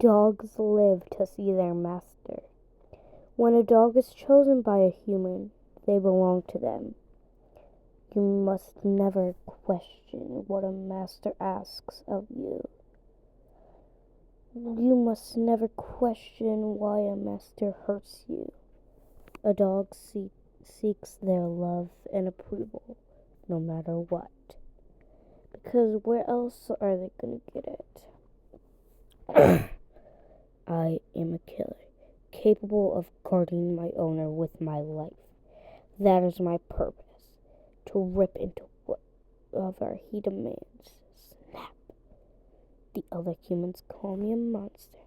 Dogs live to see their master. When a dog is chosen by a human, they belong to them. You must never question what a master asks of you. You must never question why a master hurts you. A dog seeks their love and approval, no matter what. Because where else are they going to get it? I am a killer, capable of guarding my owner with my life. That is my purpose, to rip into whatever he demands. Snap. The other humans call me a monster.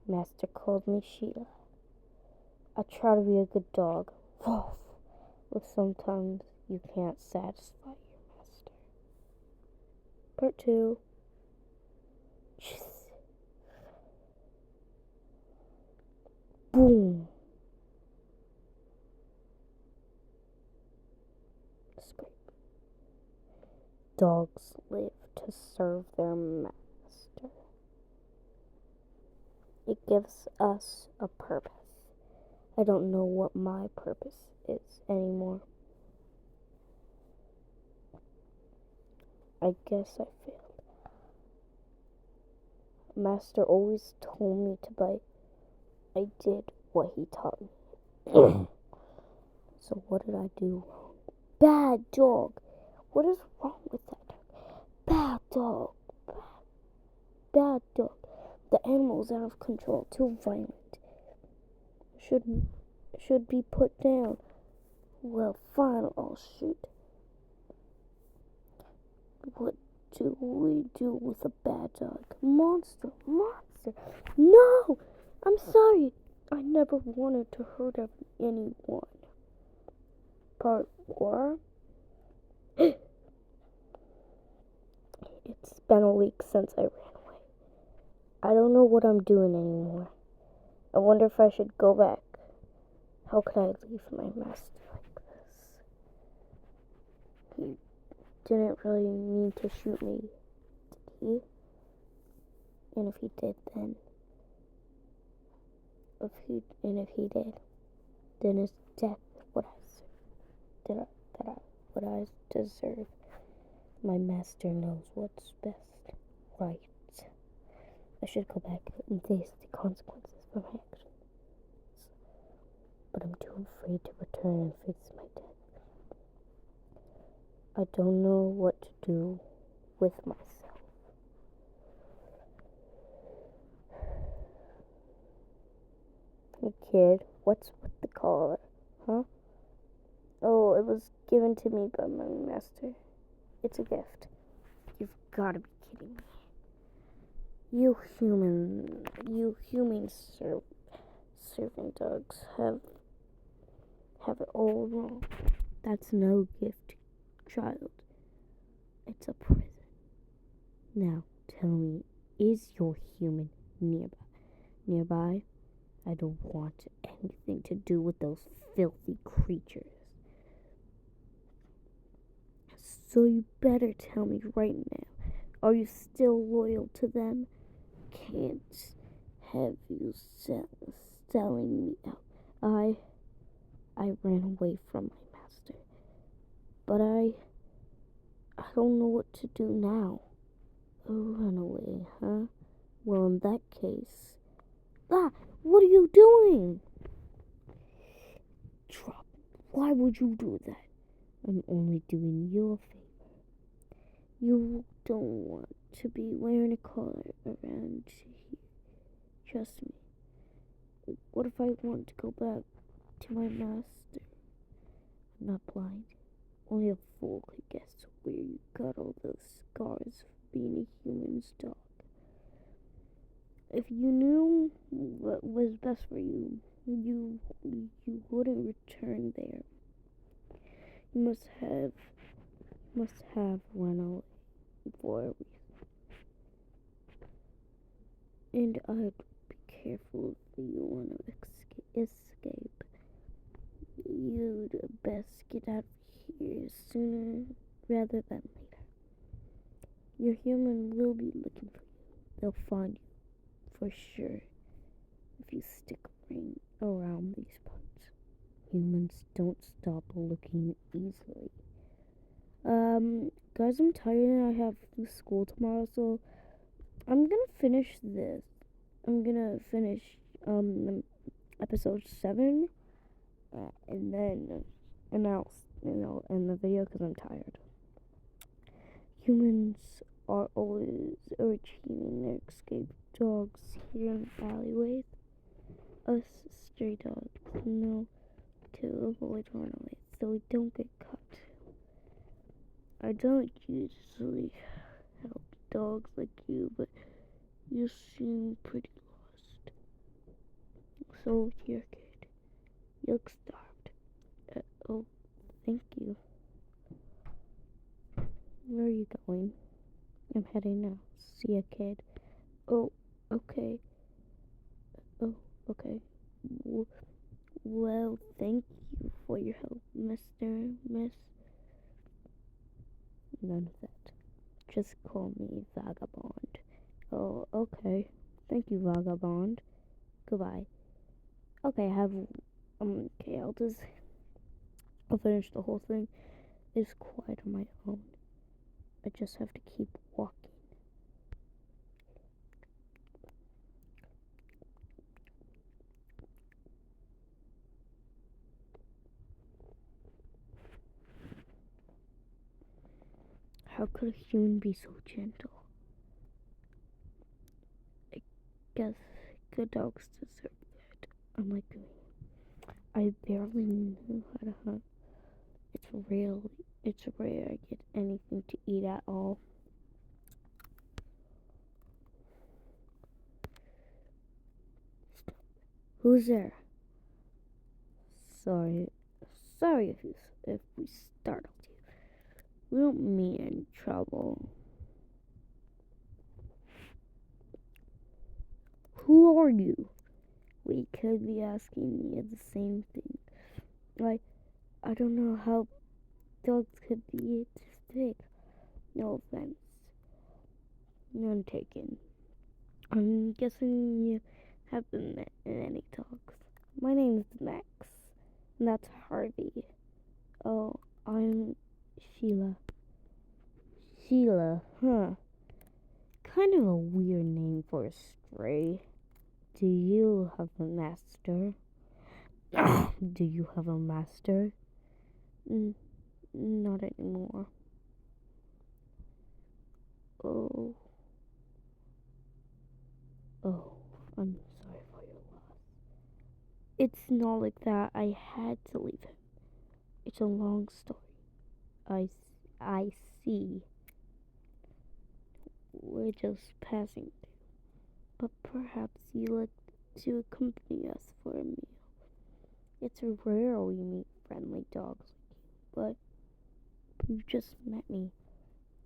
Master called me Sheila. I try to be a good dog. Woof. But sometimes you can't satisfy your master. Part 2. Boom. Scrape. Dogs live to serve their master. It gives us a purpose. I don't know what my purpose is anymore. I guess I failed. Master always told me to bite. I did what he taught me. So what did I do wrong? Bad dog. What is wrong with that dog? Bad dog. Bad dog. The animal is out of control. Too violent. Should be put down. Well, fine, I'll shoot. What do we do with a bad dog? Monster. No! I'm sorry. I never wanted to hurt anyone. Part 4. It's been a week since I ran away. I don't know what I'm doing anymore. I wonder if I should go back. How could I leave my master like this? He didn't really mean to shoot me, did he? And if he did, then... If he did, then his death what I deserve. My master knows what's best, right? I should go back and face the consequences for my actions. But I'm too afraid to return and face my death. I don't know what to do with myself. Hey kid, what's with the collar? Huh? Oh, it was given to me by my master. It's a gift. You've got to be kidding me. You human serving dogs have it all wrong. That's no gift, child. It's a prison. Now, tell me, is your human nearby? I don't want anything to do with those filthy creatures. So you better tell me right now. Are you still loyal to them? Can't have you selling me out. I ran away from my master. But I don't know what to do now. Run away, huh? Well, in that case... what are you doing? Drop. Why would you do that? I'm only doing you a favor. You don't want to be wearing a collar around here. Trust me. What if I want to go back to my master? I'm not blind. Only a fool could guess where you got all those scars for being a human's dog. If you knew what was best for you, you wouldn't return there. You must have run away for a reason. And I'd be careful if you want to escape. You'd best get out of here sooner rather than later. Your human will be looking for you. they'll find you for sure if you stick around these parts. Humans don't stop looking easily. Guys, I'm tired and I have school tomorrow, so I'm gonna finish this. I'm gonna finish episode 7, and then I'll end the video because I'm tired. Humans are always originating their escaped dogs here in the alleyways. Us stray dogs know to avoid runaways so we don't get caught. I don't usually help dogs like you, but you seem pretty lost. So here, kid. You look starved. Oh, thank you. Where are you going? I'm heading now. See ya, kid. Oh, okay. Oh, okay. Well, thank you for your help, Miss. None of that. Just call me Vagabond. Oh, okay. Thank you, Vagabond. Goodbye. Okay, I'll finish the whole thing. It's quite on my own. I just have to keep walking. How could a human be so gentle? I guess good dogs deserve that. Unlike me, I barely knew how to hunt. It's rare I get anything to eat at all. Who's there? Sorry if we startled you. We don't mean any trouble. Who are you? We could be asking me the same thing. I don't know how dogs could be this big. No offense. None taken. I'm guessing you haven't met any dogs. My name's Max, and that's Harvey. Oh, I'm Sheila. Sheila, huh? Kind of a weird name for a stray. Do you have a master? Do you have a master? Not anymore. Oh, I'm sorry for your loss. It's not like that. I had to leave him. It's a long story. I see. We're just passing through. But perhaps you'd like to accompany us for a meal. It's rare we meet friendly dogs like you, but you just met me.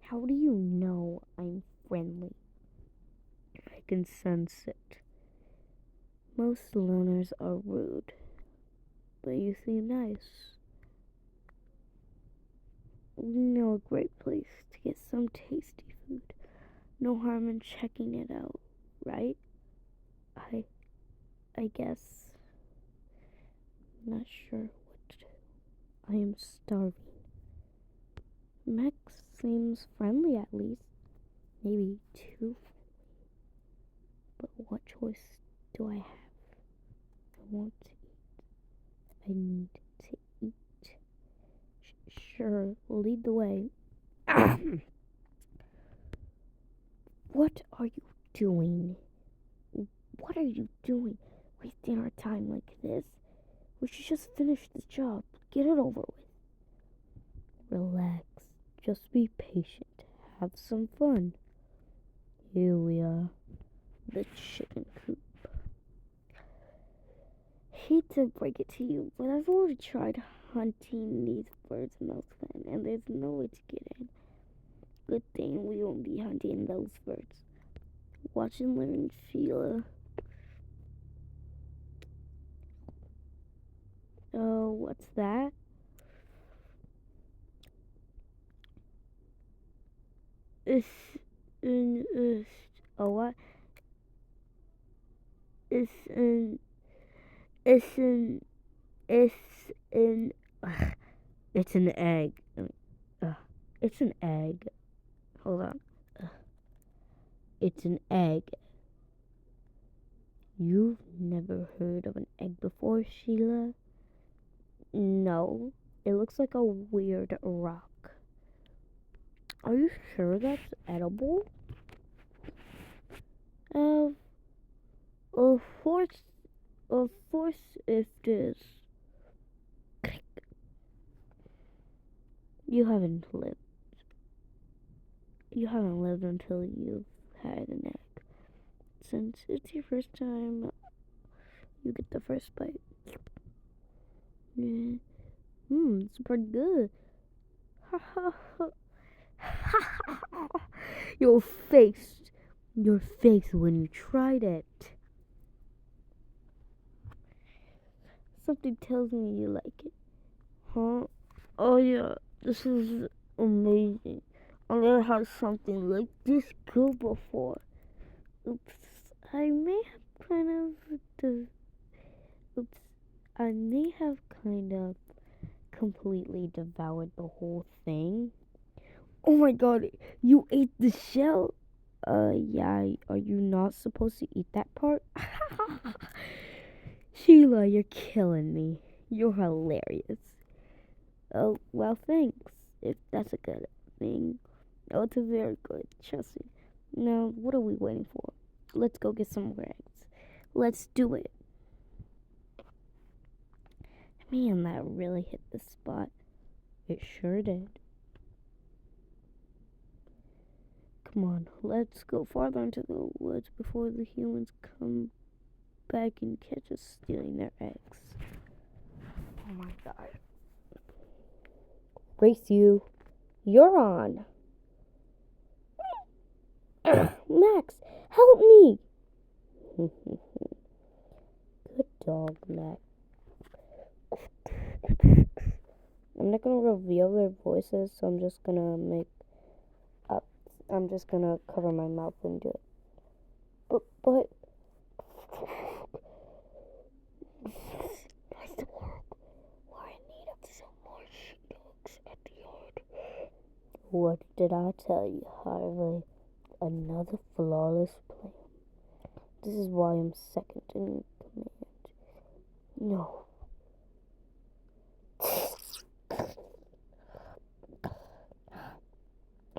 How do you know I'm friendly? I can sense it. Most loners are rude, but you seem nice. We know a great place to get some tasty food. No harm in checking it out, right? I guess. I'm not sure what to do. I am starving. Max seems friendly at least. Maybe too friendly. But what choice do I have? I want to eat. I need to eat. Sure, lead the way. What are you doing? What are you doing? Wasting our time like this? We should just finish the job. Get it over with. Relax. Just be patient. Have some fun. Here we are. The chicken coop. Hate to break it to you, but I've already tried hunting these birds in those pen, and there's no way to get in. Good thing we won't be hunting those birds. Watch and learn, Sheila. Oh, what's that? A what? It's an. It's an. It's an. It's an egg. It's an egg. Hold on. It's an egg. You've never heard of an egg before, Sheila? No. It looks like a weird rock. Are you sure that's edible? Of course, of course it is. You haven't lived. You haven't lived until you've had an egg. Since it's your first time, you get the first bite. Yeah. It's pretty good. Your face when you tried it. Something tells me you like it. Huh? Oh yeah, this is amazing. I never had something like this good before. Oops, I may have kind of completely devoured the whole thing. Oh my god, you ate the shell? Yeah, are you not supposed to eat that part? Sheila, you're killing me. You're hilarious. Oh, well, thanks, if that's a good thing. Oh, it's a very good, trust me. Now, what are we waiting for? Let's go get some more eggs. Let's do it. Man, that really hit the spot. It sure did. Come on, let's go farther into the woods before the humans come back and catch us stealing their eggs. Oh my god. Race you. You're on. Max, help me. Good dog, Max. I'm not gonna reveal their voices, so I'm just gonna cover my mouth and do it. But nice work. We're in need of some more sheepdogs at the yard. What did I tell you, Harvey? Another flawless plan. This is why I'm second in command. No.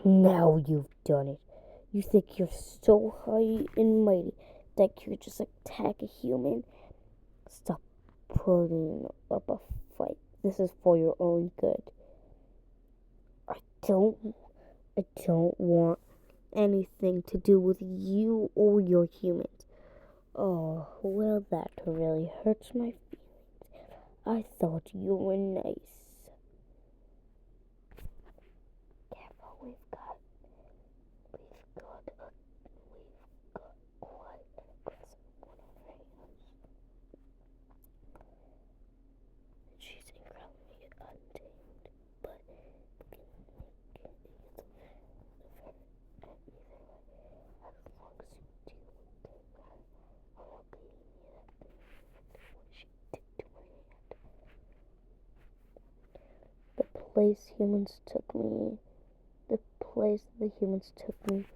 Now you've done it. You think you're so high and mighty that you could just attack a human? Stop putting up a fight. This is for your own good. I don't want anything to do with you or your humans. Oh, well, that really hurts my feelings. I thought you were nice. Careful, we've got quite an aggressive one on our hands. She's incredibly untamed, but we can make it either way. As long as you deal with it, I won't be near that thing. What she did to my hand. The place the humans took me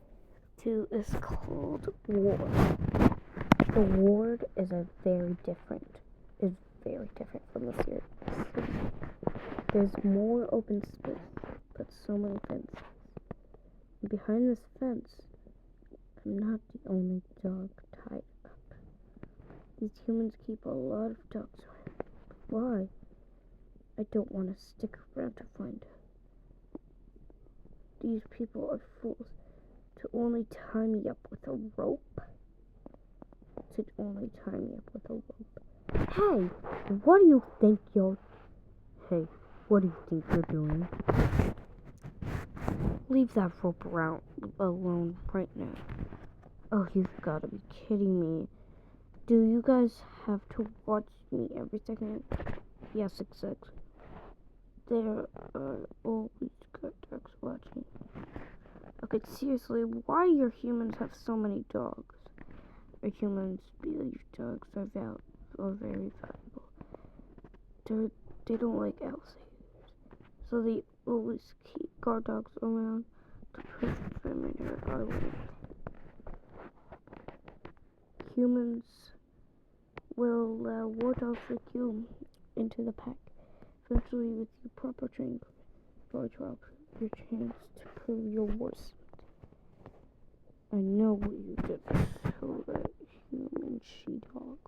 to is called Ward. The Ward is very different from the city. There's more open space, but so many fences. And behind this fence, I'm not the only dog tied up. These humans keep a lot of dogs around. Why? I don't want to stick around to find out. These people are fools to only tie me up with a rope. Hey, what do you think you're doing? Leave that rope alone right now. Oh, you've got to be kidding me. Do you guys have to watch me every second? Yes, exactly. There are always good dogs watching. Okay, seriously, why do humans have so many dogs? Or humans believe dogs are very valuable. They don't like outsiders, so they always keep guard dogs around to protect them in their island. Humans will allow war dogs like you into the pack. Eventually, with your proper training, guard dogs, your chance to prove your worth. I know what you did to that human she-dog.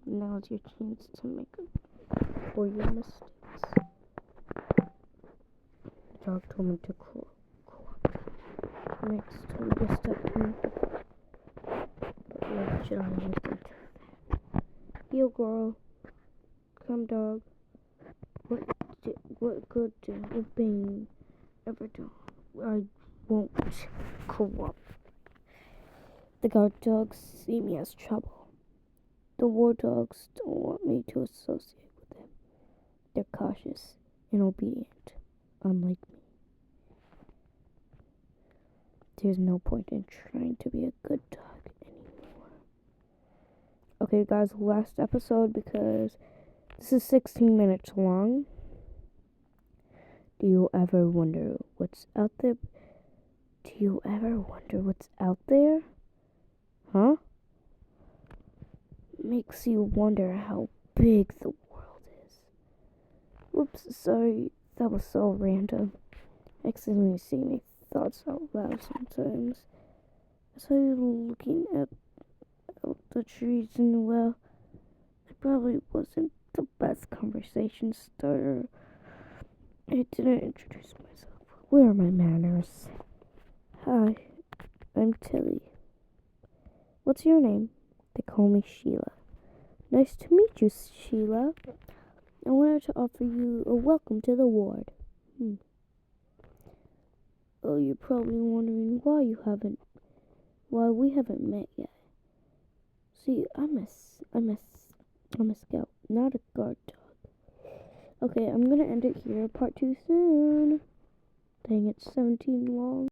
Now's your chance to make up for your mistakes. The dog told me to cooperate. Next time you step in, but what should I listen to that? You girl, come dog. What good did obeying ever do? I won't cooperate. The guard dogs see me as trouble. The war dogs don't want me to associate with them. They're cautious and obedient, unlike me. There's no point in trying to be a good dog anymore. Okay, guys, last episode, because this is 16 minutes long. Do you ever wonder what's out there? Do you ever wonder what's out there? Huh? Makes you wonder how big the world is. Whoops, sorry, that was so random. I accidentally say my thoughts out loud sometimes. I saw you looking at the trees and well, it probably wasn't the best conversation starter. I didn't introduce myself. Where are my manners? Hi, I'm Tilly. What's your name? They call me Sheila. Nice to meet you, Sheila. I wanted to offer you a welcome to the ward. Oh, you're probably wondering why we haven't met yet. See, I'm a scout, not a guard dog. Okay, I'm gonna end it here. Part 2 soon. Dang, it's 17 long.